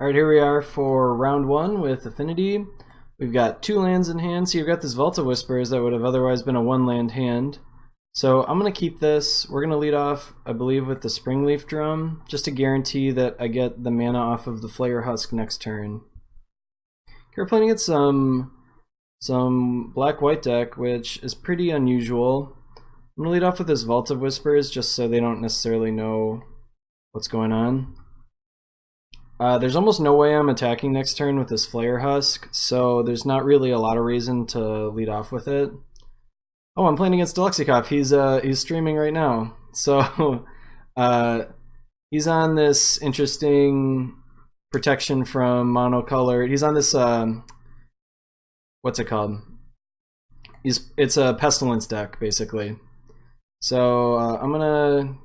Alright, here we are for round one with Affinity. We've got 2 lands in hand, so you've got this Vault of Whispers that would have otherwise been a 1-land hand. So I'm going to keep this. We're going to lead off, I believe, with the Springleaf Drum, just to guarantee that I get the mana off of the Flayer Husk next turn. Here we're playing against some black-white deck, which is pretty unusual. I'm going to lead off with this Vault of Whispers, just so they don't necessarily know what's going on. There's almost no way I'm attacking next turn with this Flayer Husk, so there's not really a lot of reason to lead off with it. Oh, I'm playing against Alexikov. He's streaming right now. So he's on this interesting protection from monocolored. He's on this what's it called? It's a Pestilence deck basically. So I'm gonna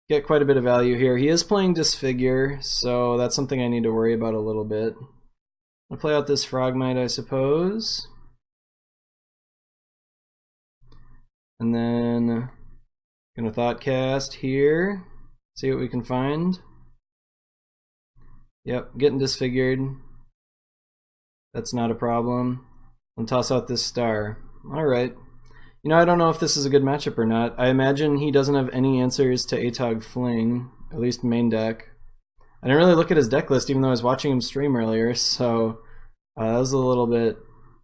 get quite a bit of value here. He is playing Disfigure, so that's something I need to worry about a little bit. I'll play out this Frogmite, I suppose. And then gonna Thoughtcast here. See what we can find. Yep, getting disfigured. That's not a problem. And toss out this star. Alright. You know, I don't know if this is a good matchup or not. I imagine he doesn't have any answers to Atog Fling, at least main deck. I didn't really look at his deck list even though I was watching him stream earlier, so that was a little bit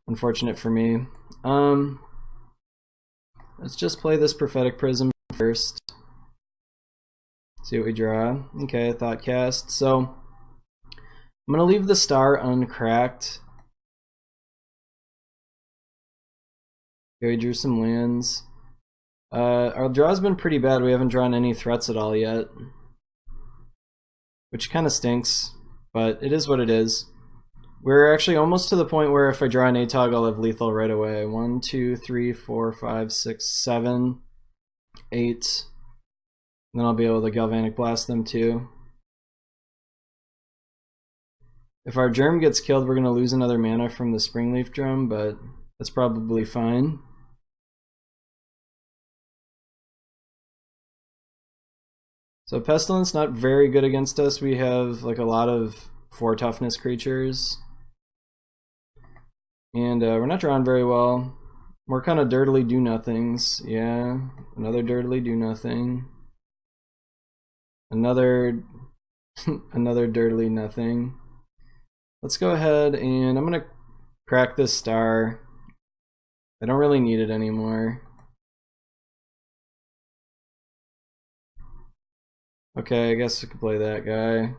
unfortunate for me. Let's just play this Prophetic Prism first. See what we draw. Okay, Thoughtcast. So I'm going to leave the star uncracked. Okay, we drew some lands. Our draw's been pretty bad. We haven't drawn any threats at all yet. Which kind of stinks, but it is what it is. We're actually almost to the point where if I draw an Atog, I'll have lethal right away. 1, 2, 3, 4, 5, 6, 7, 8. And then I'll be able to Galvanic Blast them too. If our Germ gets killed, we're going to lose another mana from the Springleaf Drum, but that's probably fine. So Pestilence not very good against us. We have like a lot of 4 toughness creatures. And we're not drawing very well. We're kind of dirtily do-nothings. Yeah, another dirtily do-nothing. Another another dirtily nothing. Let's go ahead and I'm going to crack this star. I don't really need it anymore. Okay, I guess we could play that guy.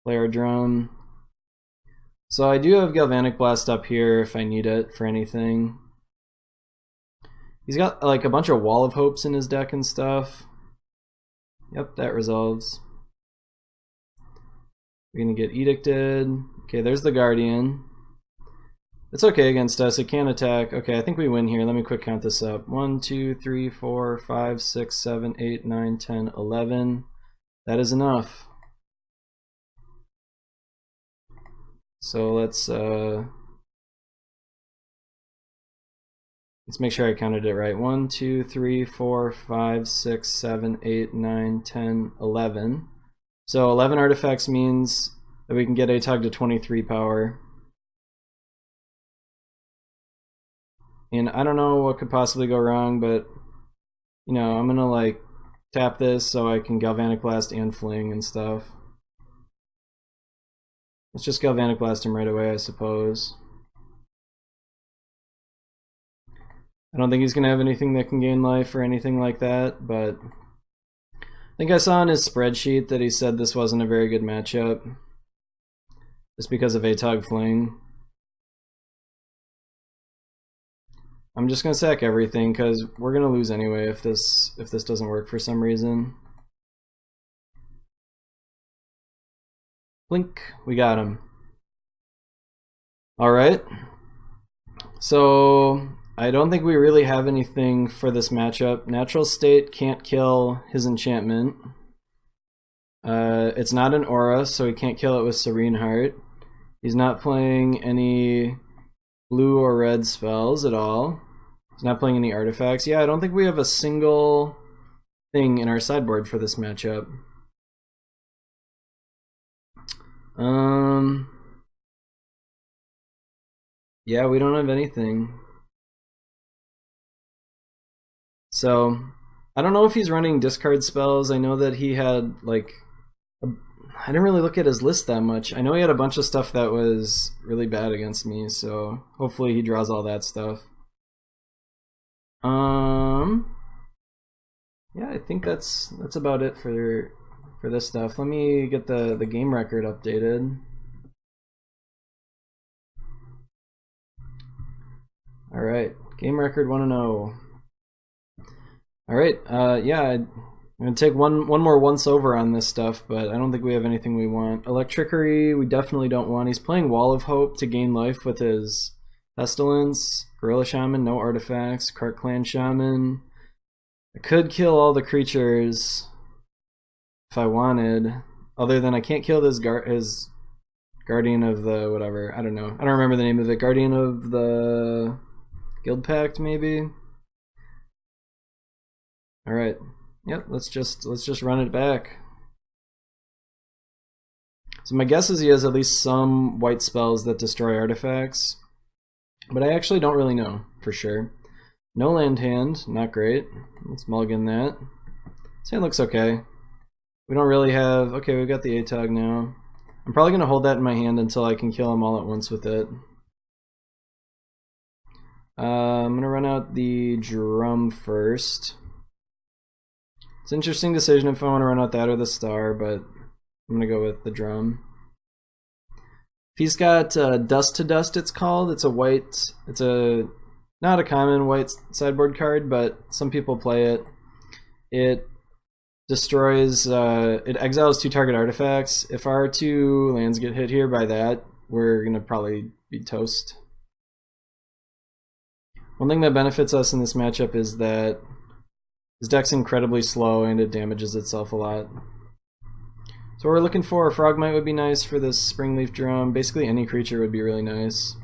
Play our drum. So I do have Galvanic Blast up here if I need it for anything. He's got like a bunch of Wall of Hopes in his deck and stuff. Yep, that resolves. We're gonna get Edicted. Okay, there's the Guardian. It's okay against us, it can attack. Okay, I think we win here. Let me quick count this up. 1, 2, 3, 4, 5, 6, 7, 8, 9, 10, 11. That is enough. So let's make sure I counted it right. 1, 2, 3, 4, 5, 6, 7, 8, 9, 10, 11. So 11 artifacts means that we can get Atog to 23 power. And I don't know what could possibly go wrong, but you know, I'm gonna like tap this so I can Galvanic Blast and Fling and stuff. Let's just Galvanic Blast him right away, I suppose. I don't think he's gonna have anything that can gain life or anything like that, but I think I saw in his spreadsheet that he said this wasn't a very good matchup. Just because of Atog Fling. I'm just gonna sack everything because we're gonna lose anyway if this doesn't work for some reason. Blink, we got him. Alright. So I don't think we really have anything for this matchup. Natural State can't kill his enchantment. It's not an aura, so he can't kill it with Serene Heart. He's not playing any blue or red spells at all. He's not playing any artifacts. Yeah, I don't think we have a single thing in our sideboard for this matchup. Um, yeah, we don't have anything. So, I don't know if he's running discard spells. I know that he had, like, I didn't really look at his list that much. I know he had a bunch of stuff that was really bad against me, so hopefully he draws all that stuff. Yeah, I think that's about it for this stuff. Let me get the game record updated. All right, game record 1-0. All right, yeah, I'm gonna take one more once over on this stuff, but I don't think we have anything we want. Electrickery, we definitely don't want. He's playing Wall of Hope to gain life with his Pestilence, Gorilla Shaman, no artifacts, Cart Clan Shaman. I could kill all the creatures if I wanted, other than I can't kill his Guardian of the whatever. I don't know. I don't remember the name of it. Guardian of the Guild Pact, maybe. All right. Yep. Let's just run it back. So my guess is he has at least some white spells that destroy artifacts, but I actually don't really know for sure. No land hand, not great. Let's mulligan that. This hand looks okay. We don't really have... Okay, we've got the ATOG now. I'm probably going to hold that in my hand until I can kill them all at once with it. I'm going to run out the drum first. It's an interesting decision if I want to run out that or the star, but I'm going to go with the drum. If he's got Dust to Dust, it's called. It's a white... It's a... Not a common white sideboard card, but some people play it. It destroys, it exiles 2 target artifacts. If our 2 lands get hit here by that, we're going to probably be toast. One thing that benefits us in this matchup is that his deck's incredibly slow and it damages itself a lot. So what we're looking for, Frogmite would be nice for this Springleaf Drum. Basically any creature would be really nice.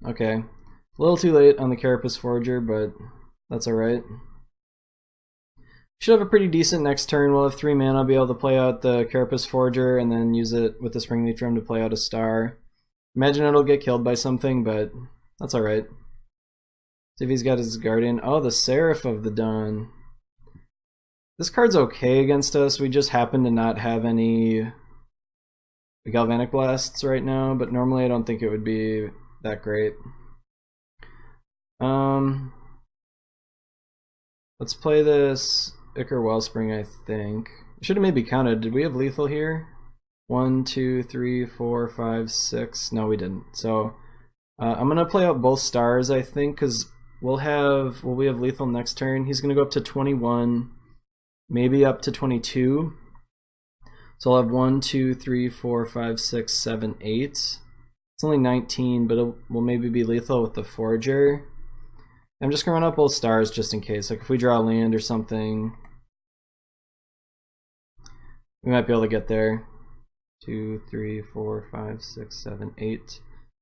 Okay, a little too late on the Carapace Forger, but that's alright. Should have a pretty decent next turn. We'll have 3 mana, be able to play out the Carapace Forger and then use it with the Springleaf Drum to play out a star. Imagine it'll get killed by something, but that's alright. See if he's got his Guardian. Oh, the Seraph of the Dawn. This card's okay against us. We just happen to not have any Galvanic Blasts right now, but normally I don't think it would be that great. Let's play this Ichor Wellspring, I think. I should have maybe counted. Did we have lethal here? 1, 2, 3, 4, 5, 6. No, we didn't. So I'm gonna play out both stars, I think, because we have lethal next turn. He's gonna go up to 21, maybe up to 22. So I'll have 1, 2, 3, 4, 5, 6, 7, 8. It's only 19, but it will maybe be lethal with the Forger. I'm just gonna run up both stars just in case. Like if we draw a land or something, we might be able to get there. 2, 3, 4, 5, 6, 7, 8.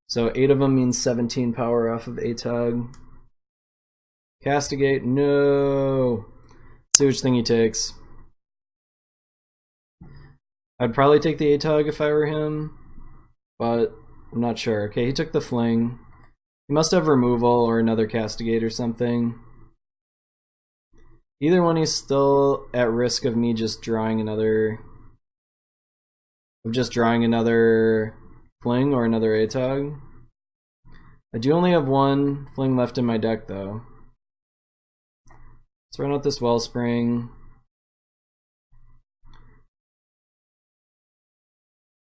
So 8 of them means 17 power off of ATOG. Castigate, no. Let's see which thing he takes. I'd probably take the ATOG if I were him, but I'm not sure. Okay, he took the Fling. He must have removal or another Castigate or something. Either one, he's still at risk of me just drawing another... Fling or another ATOG. I do only have 1 Fling left in my deck, though. Let's run out this Wellspring.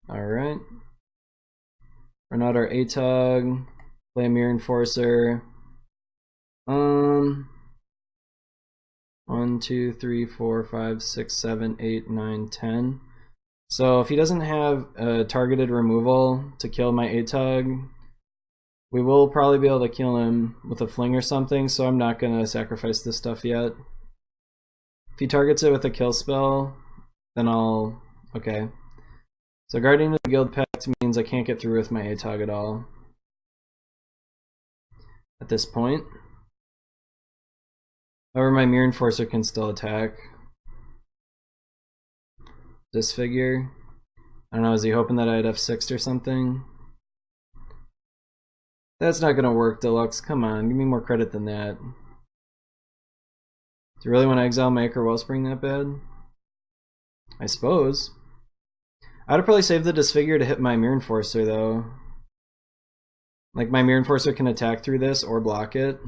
Alright. Run out our ATOG. Play a Mirror Enforcer. 1, 2, 3, 4, 5, 6, 7, 8, 9, 10. So if he doesn't have a targeted removal to kill my ATOG, we will probably be able to kill him with a Fling or something, so I'm not going to sacrifice this stuff yet. If he targets it with a kill spell, then I'll... Okay. So Guardian of the Guild Pact means I can't get through with my ATOG at all at this point. However, my Mirror Enforcer can still attack. Disfigure. I don't know, is he hoping that I'd f6 or something? That's not gonna work, Deluxe. Come on, give me more credit than that. Do you really want to exile my Ichor Wellspring that bad? I suppose. I would probably save the Disfigure to hit my Mirror Enforcer, though. Like, my Mirror Enforcer can attack through this or block it.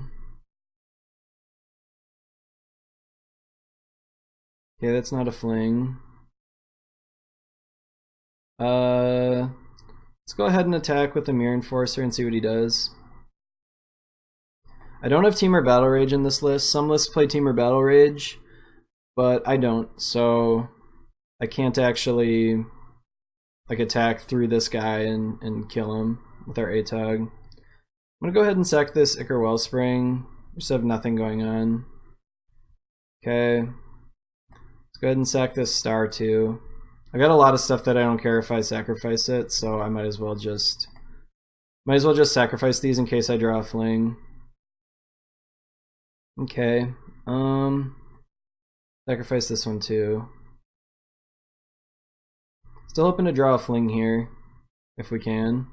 Okay, that's not a fling. Let's go ahead and attack with the Mirror Enforcer and see what he does. I don't have Team or Battle Rage in this list. Some lists play Team or Battle Rage, but I don't, so I can't actually like attack through this guy and kill him with our ATOG. I'm gonna go ahead and sack this Ichor Wellspring. We just have nothing going on. Okay. Let's go ahead and sack this star too. I got a lot of stuff that I don't care if I sacrifice it, so I might as well just sacrifice these in case I draw a fling. Okay. Sacrifice this one too. Still hoping to draw a fling here, if we can.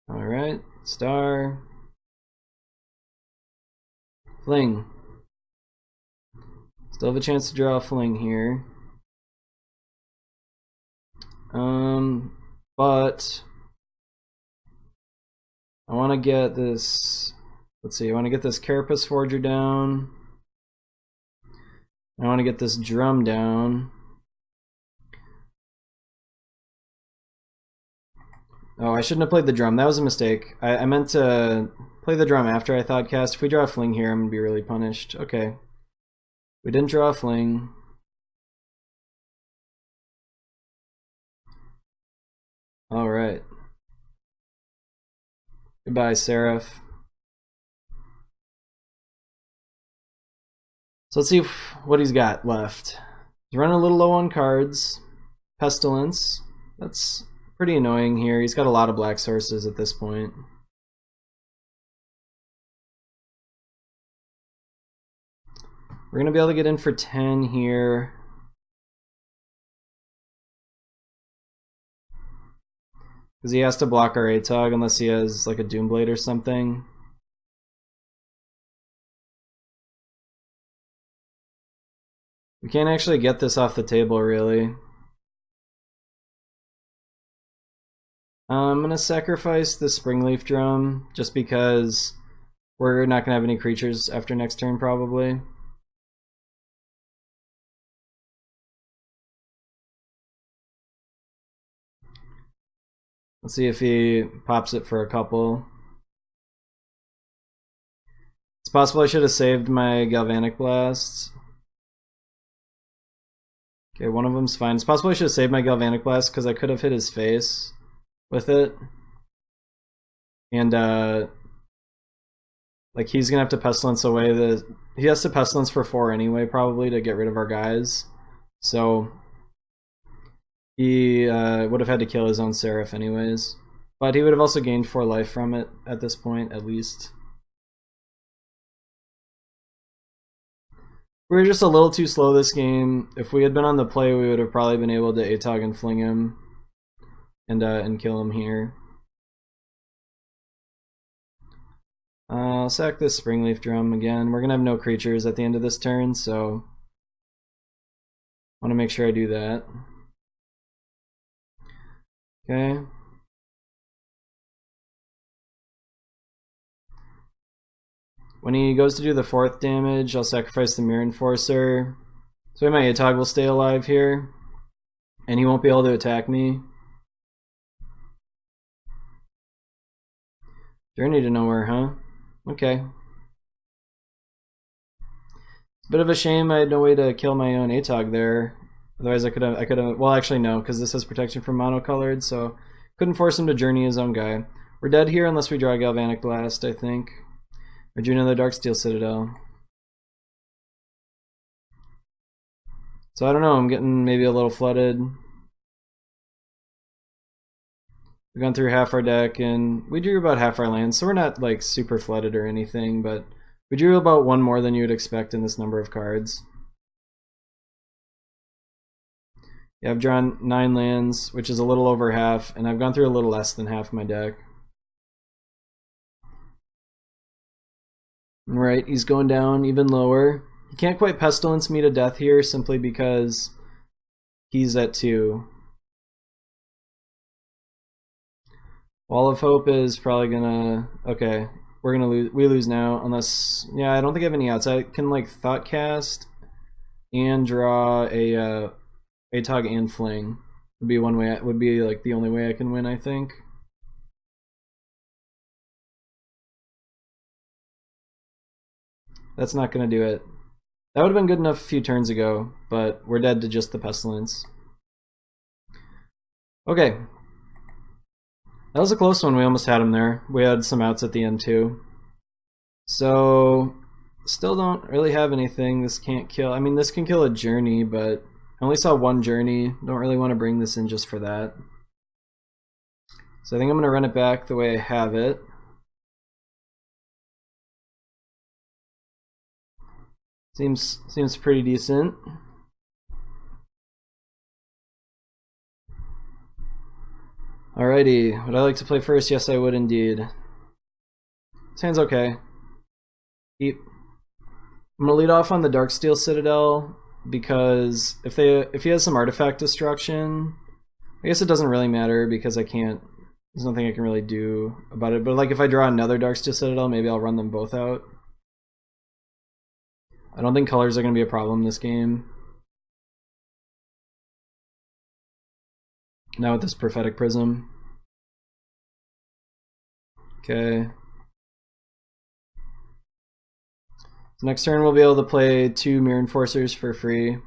Alright, star. Fling. Still have a chance to draw a fling here. But I want to get this, let's see, I want to get this Carapace Forger down. I want to get this drum down. Oh, I shouldn't have played the drum. That was a mistake. I meant to play the drum after I thought cast. If we draw a fling here, I'm going to be really punished. Okay. We didn't draw a fling. Alright. Goodbye, Seraph. So let's see what he's got left. He's running a little low on cards. Pestilence. That's pretty annoying here. He's got a lot of black sources at this point. We're going to be able to get in for 10 here. Because he has to block our ATOG unless he has like a Doomblade or something. We can't actually get this off the table, really. I'm going to sacrifice the Springleaf Drum just because we're not going to have any creatures after next turn, probably. Let's see if he pops it for a couple. It's possible I should have saved my Galvanic Blasts. Okay, one of them's fine. It's possible I should have saved my Galvanic Blast because I could have hit his face with it. And, like, he's gonna have to Pestilence away he has to Pestilence for 4 anyway, probably, to get rid of our guys. So he would have had to kill his own Seraph anyways. But he would have also gained 4 life from it at this point, at least. We were just a little too slow this game. If we had been on the play, we would have probably been able to ATOG and fling him and kill him here. I'll sack this Springleaf Drum again. We're going to have no creatures at the end of this turn, so I want to make sure I do that. Okay. When he goes to do the 4th damage, I'll sacrifice the Mirror Enforcer. So my ATOG will stay alive here, and he won't be able to attack me. Journey to Nowhere, huh? Okay. It's a bit of a shame I had no way to kill my own ATOG there. Otherwise I could have, well actually no, because this has protection from monocolored, so couldn't force him to journey his own guy. We're dead here unless we draw a Galvanic Blast, I think. Or Juno the Darksteel Citadel. So I don't know, I'm getting maybe a little flooded. We've gone through half our deck and we drew about half our lands, so we're not like super flooded or anything, but we drew about 1 more than you would expect in this number of cards. Yeah, I've drawn 9 lands, which is a little over half, and I've gone through a little less than half my deck. Alright, he's going down even lower. He can't quite Pestilence me to death here simply because he's at 2. Wall of Hope is probably gonna... Okay, we're gonna lose. We lose now, unless... Yeah, I don't think I have any outs. I can, like, Thoughtcast and draw a Atog and Fling. Would be one way. Would be, like, the only way I can win, I think. That's not gonna do it. That would have been good enough a few turns ago, but we're dead to just the Pestilence. Okay. That was a close one. We almost had him there. We had some outs at the end too. So, still don't really have anything. This can't kill. I mean, this can kill a Journey, but I only saw one Journey. Don't really want to bring this in just for that. So I think I'm going to run it back the way I have it. Seems pretty decent. Alrighty, would I like to play first? Yes, I would indeed. This hand's okay. Keep. I'm gonna lead off on the Darksteel Citadel because if he has some artifact destruction, I guess it doesn't really matter because I can't. There's nothing I can really do about it. But like if I draw another Darksteel Citadel, maybe I'll run them both out. I don't think colors are gonna be a problem this game. Now with this Prophetic Prism. Okay. So next turn we'll be able to play 2 Mirror Enforcers for free.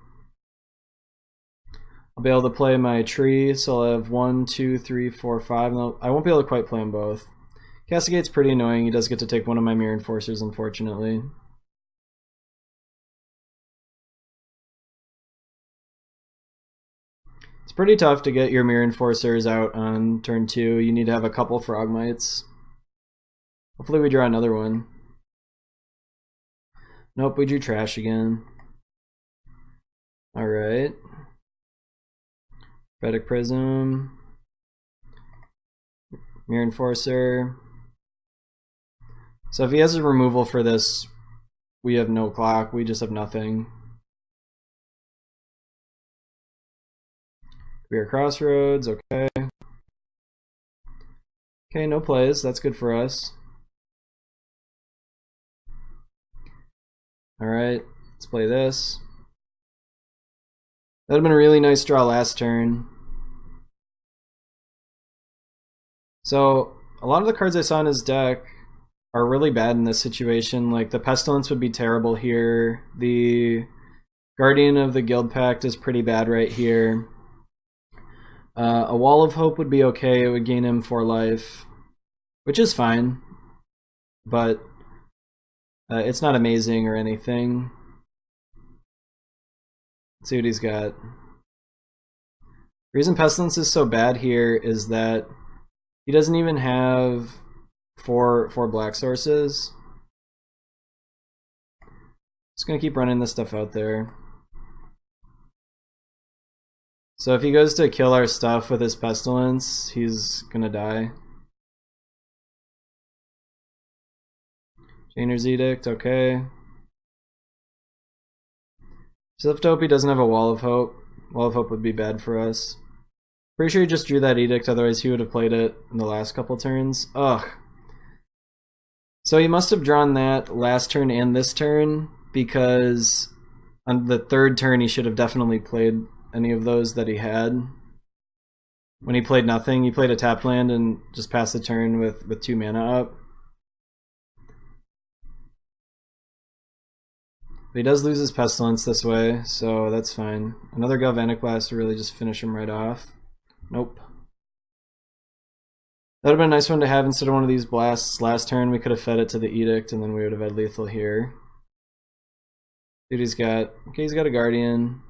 I'll be able to play my tree, so I'll have 1, 2, 3, 4, 5. I won't be able to quite play them both. Castigate's pretty annoying. He does get to take one of my Mirror Enforcers, unfortunately. It's pretty tough to get your Mirror Enforcers out on turn 2. You need to have a couple Frogmites. Hopefully we draw another one. Nope, we drew trash again. Alright. Prophetic Prism. Mirror Enforcer. So if he has a removal for this, we have no clock. We just have nothing. We are Crossroads, okay. Okay, no plays. That's good for us. Alright, let's play this. That would have been a really nice draw last turn. So, a lot of the cards I saw in his deck are really bad in this situation. Like, the Pestilence would be terrible here. The Guardian of the Guild Pact is pretty bad right here. A Wall of Hope would be okay. It would gain him 4 life, which is fine. But it's not amazing or anything. Let's see what he's got. The reason Pestilence is so bad here is that he doesn't even have four black sources. Just gonna keep running this stuff out there. So if he goes to kill our stuff with his Pestilence, he's gonna die. Chainer's Edict, okay. Just have to hope he doesn't have a Wall of Hope. Wall of Hope would be bad for us. Pretty sure he just drew that Edict, otherwise he would have played it in the last couple turns. Ugh. So he must have drawn that last turn and this turn, because on the third turn he should have definitely played any of those that he had. When he played nothing, he played a tapped land and just passed the turn with 2 mana up. But he does lose his Pestilence this way, so that's fine. Another Galvanic Blast to really just finish him right off. Nope. That would have been a nice one to have instead of one of these blasts last turn. We could have fed it to the Edict and then we would have had lethal here. Dude, he's got a Guardian.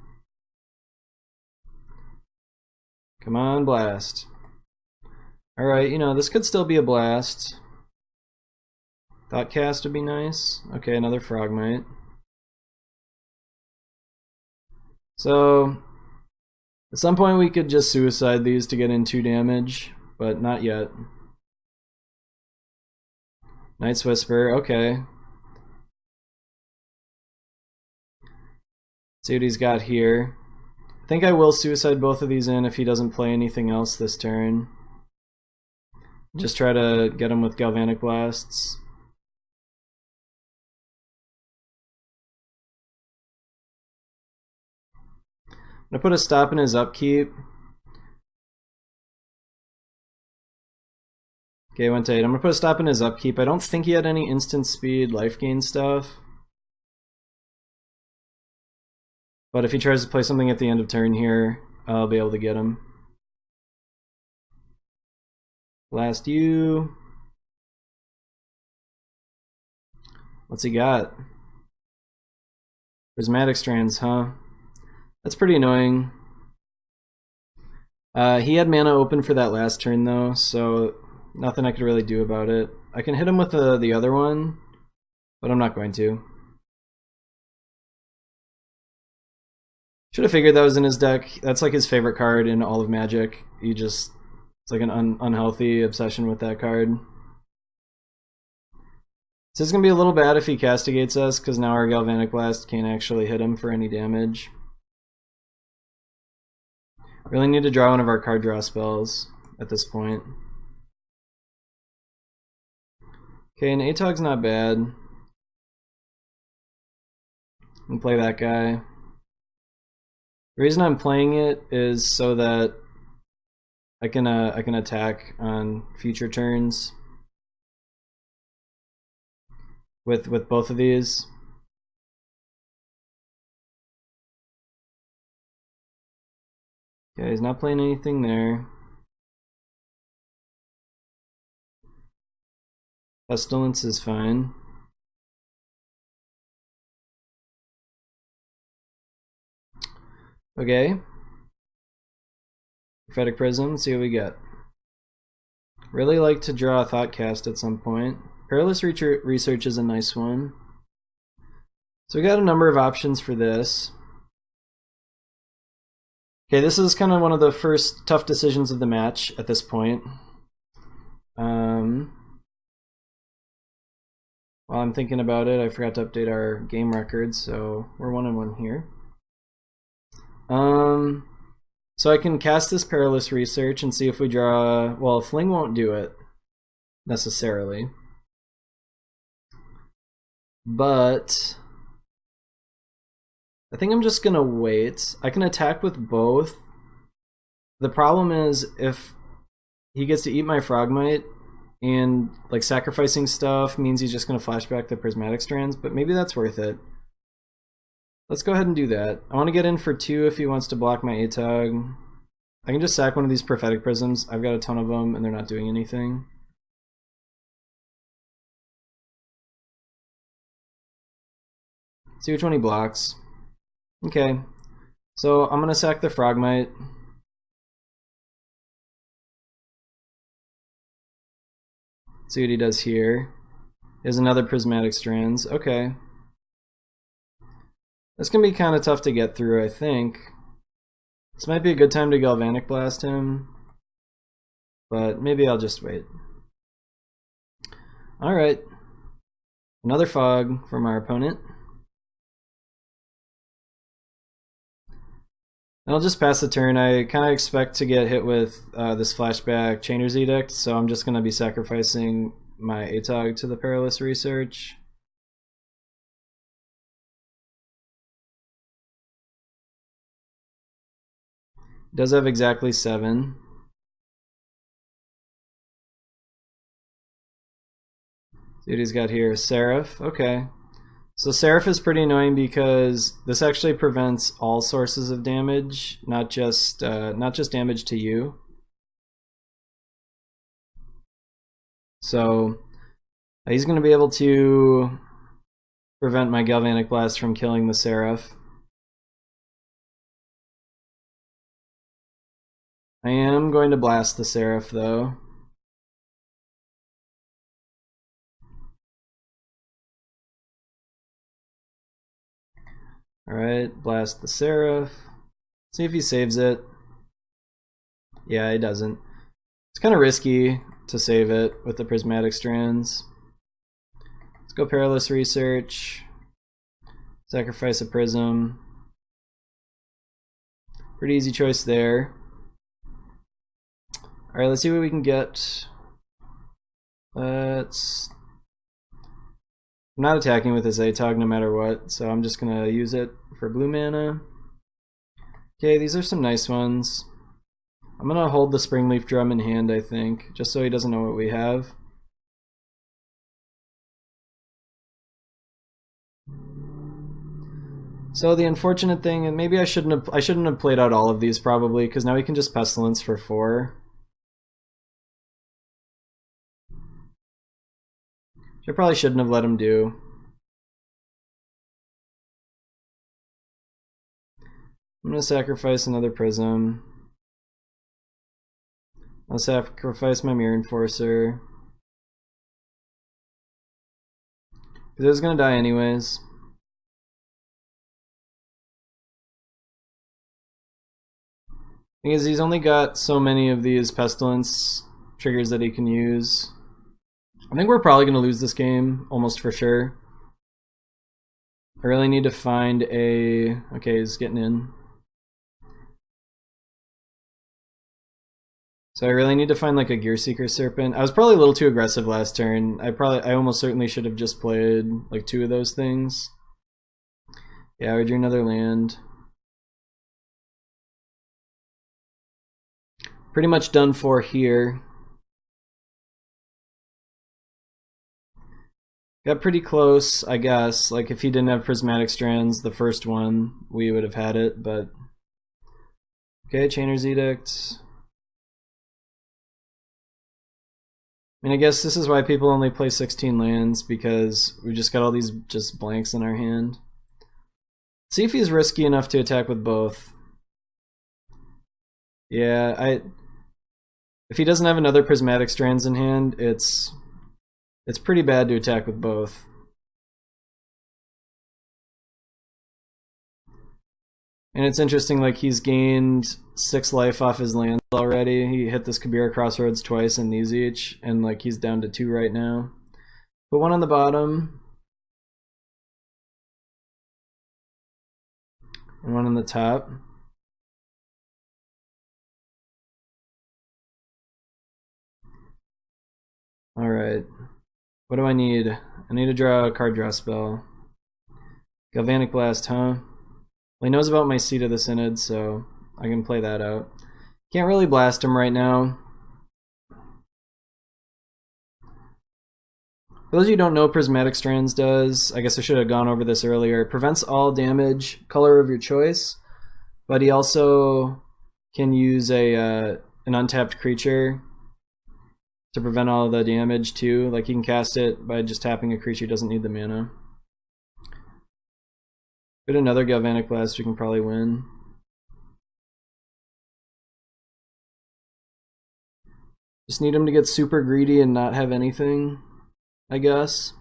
Come on, blast. Alright, this could still be a blast. Thoughtcast would be nice. Okay, another Frogmite. So, At some point we could just suicide these to get in 2 damage, but not yet. Night's Whisper, okay. See what he's got here. I think I will suicide both of these in if he doesn't play anything else this turn. Just try to get him with Galvanic Blasts. I'm gonna put a stop in his upkeep. Okay, went to 8. I'm gonna put a stop in his upkeep. I don't think he had any instant speed life gain stuff. But if he tries to play something at the end of turn here, I'll be able to get him. Blast you. What's he got? Prismatic Strands, huh? That's pretty annoying. He had mana open for that last turn though, so nothing I could really do about it. I can hit him with the other one, but I'm not going to. Should have figured that was in his deck. That's like his favorite card in all of Magic. It's like an unhealthy obsession with that card. So it's going to be a little bad if he castigates us, because now our Galvanic Blast can't actually hit him for any damage. Really need to draw one of our card draw spells at this point. Okay, and Atog's not bad. I can play that guy. The reason I'm playing it is so that I can attack on future turns with both of these. Okay, he's not playing anything there. Pestilence is fine. Okay. Prophetic Prism, let's see what we get. Really like to draw a Thoughtcast at some point. Perilous Research is a nice one. So we got a number of options for this. Okay, this is kind of one of the first tough decisions of the match at this point. While I'm thinking about it, I forgot to update our game record, so we're 1-1 here. So I can cast this Perilous Research and see if we draw... Well, Fling won't do it, necessarily. But I think I'm just gonna wait. I can attack with both. The problem is if he gets to eat my Frogmite, and like sacrificing stuff means he's just gonna flashback the Prismatic Strands, but maybe that's worth it. Let's go ahead and do that. I want to get in for 2 if he wants to block my Atog. I can just sack one of these Prophetic Prisms. I've got a ton of them and they're not doing anything. See which one he blocks. Okay, so I'm gonna sack the Frogmite. See what he does here. There's another Prismatic Strands. Okay. This can be kind of tough to get through, I think. This might be a good time to Galvanic Blast him, but maybe I'll just wait. Alright. Another Fog from our opponent. And I'll just pass the turn. I kind of expect to get hit with this flashback Chainer's Edict, so I'm just going to be sacrificing my Atog to the Perilous Research. Does have exactly 7. See what he's got here. Seraph. Okay. So Seraph is pretty annoying because this actually prevents all sources of damage, not just damage to you. So he's going to be able to prevent my Galvanic Blast from killing the Seraph. I am going to blast the Seraph though. Alright, blast the Seraph. See if he saves it. Yeah, it doesn't. It's kind of risky to save it with the prismatic strands. Let's go Perilous Research. Sacrifice a prism. Pretty easy choice there. Alright, let's see what we can get. I'm not attacking with this ATOG no matter what, so I'm just gonna use it for blue mana. Okay, these are some nice ones. I'm gonna hold the Springleaf Drum in hand, I think, just so he doesn't know what we have. So the unfortunate thing, and maybe I shouldn't have played out all of these probably, because now we can just Pestilence for 4. Which I probably shouldn't have let him do. I'm gonna sacrifice another Prism. I'll sacrifice my Mirror Enforcer. Because I was gonna die anyways. Thing is, he's only got so many of these Pestilence triggers that he can use. I think we're probably gonna lose this game, almost for sure. I really need to find a... Okay, he's getting in. So I really need to find like a Gearseeker Serpent. I was probably a little too aggressive last turn. I almost certainly should have just played like 2 of those things. Yeah, we drew another land. Pretty much done for here. Got pretty close, I guess. Like if he didn't have Prismatic Strands, the first one, we would have had it, but... Okay, Chainer's Edict. I mean, I guess this is why people only play 16 lands, because we just got all these just blanks in our hand. See if he's risky enough to attack with both. Yeah, if he doesn't have another Prismatic Strands in hand, it's pretty bad to attack with both. And it's interesting, like he's gained 6 life off his lands already. He hit this Kabira Crossroads twice and these each, and like he's down to 2 right now. Put 1 on the bottom. And 1 on the top. Alright. What do I need? I need to draw a card draw spell. Galvanic Blast, huh? Well, he knows about my Seat of the Synod, so I can play that out. Can't really blast him right now. For those of you who don't know what Prismatic Strands does, I guess I should have gone over this earlier. It prevents all damage, color of your choice, but he also can use an untapped creature to prevent all of the damage too. Like he can cast it by just tapping a creature who doesn't need the mana. Get another Galvanic Blast, we can probably win. Just need him to get super greedy and not have anything, I guess.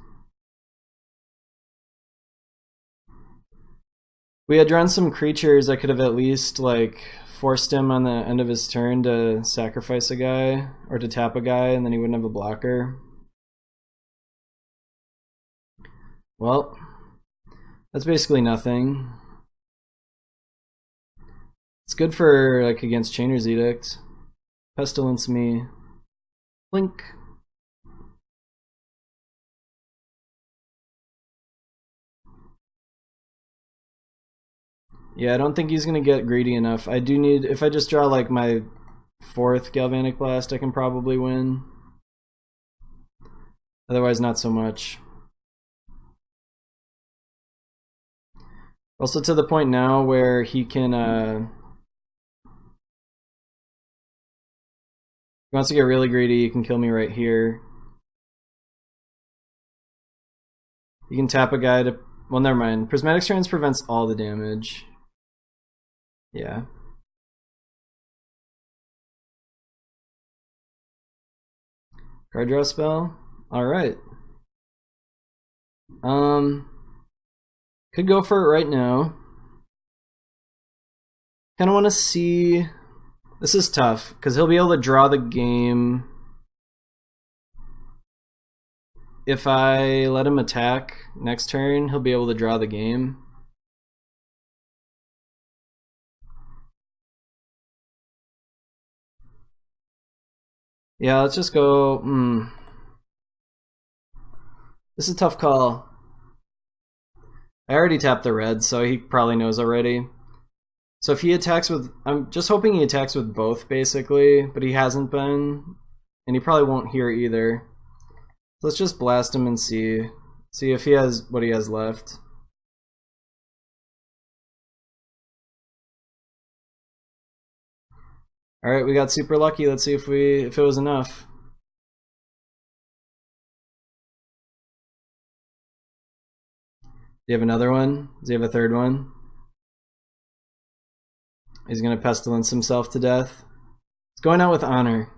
We had drawn some creatures that could have at least like forced him on the end of his turn to sacrifice a guy or to tap a guy, and then he wouldn't have a blocker. Well, that's basically nothing. It's good for like against Chainer's Edict. Pestilence me. Blink. Yeah, I don't think he's gonna get greedy enough. I do need, if I just draw like my 4th Galvanic Blast, I can probably win. Otherwise, not so much. Also to the point now where he can, if he wants to get really greedy, he can kill me right here. You can tap a guy to, well, never mind. Prismatic Strands prevents all the damage. Yeah. Card draw spell? Alright. Could go for it right now. Kinda wanna see This is tough, because he'll be able to draw the game if I let him attack next turn. He'll be able to draw the game. Yeah, let's just go. This is a tough call. I already tapped the red, so he probably knows already. So if he attacks with... I'm just hoping he attacks with both, basically, but he hasn't been. And he probably won't here either. So let's just blast him and see. See if he has what he has left. Alright, we got super lucky. Let's see if it was enough. Do you have another one? Does he have a third one? He's gonna Pestilence himself to death. It's going out with honor.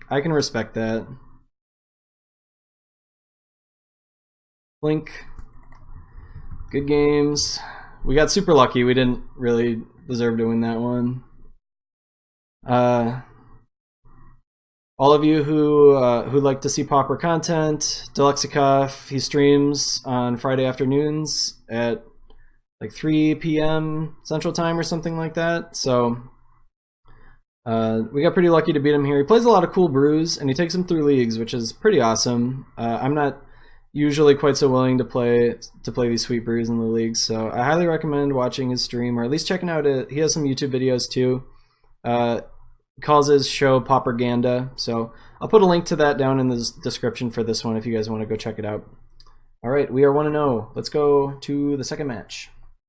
I can respect that. Blink. Good games. We got super lucky. We didn't really deserve to win that one. All of you who like to see Pauper content, Deluxikoff, he streams on Friday afternoons at like 3 p.m. Central Time or something like that. So we got pretty lucky to beat him here. He plays a lot of cool brews, and he takes them through leagues, which is pretty awesome. I'm not usually quite so willing to play these sweet brews in the leagues, so I highly recommend watching his stream, or at least checking out it. He has some YouTube videos too. Calls his show Propaganda, so I'll put a link to that down in the description for this one if you guys want to go check it out. Alright, we are 1-0. Let's go to the second match.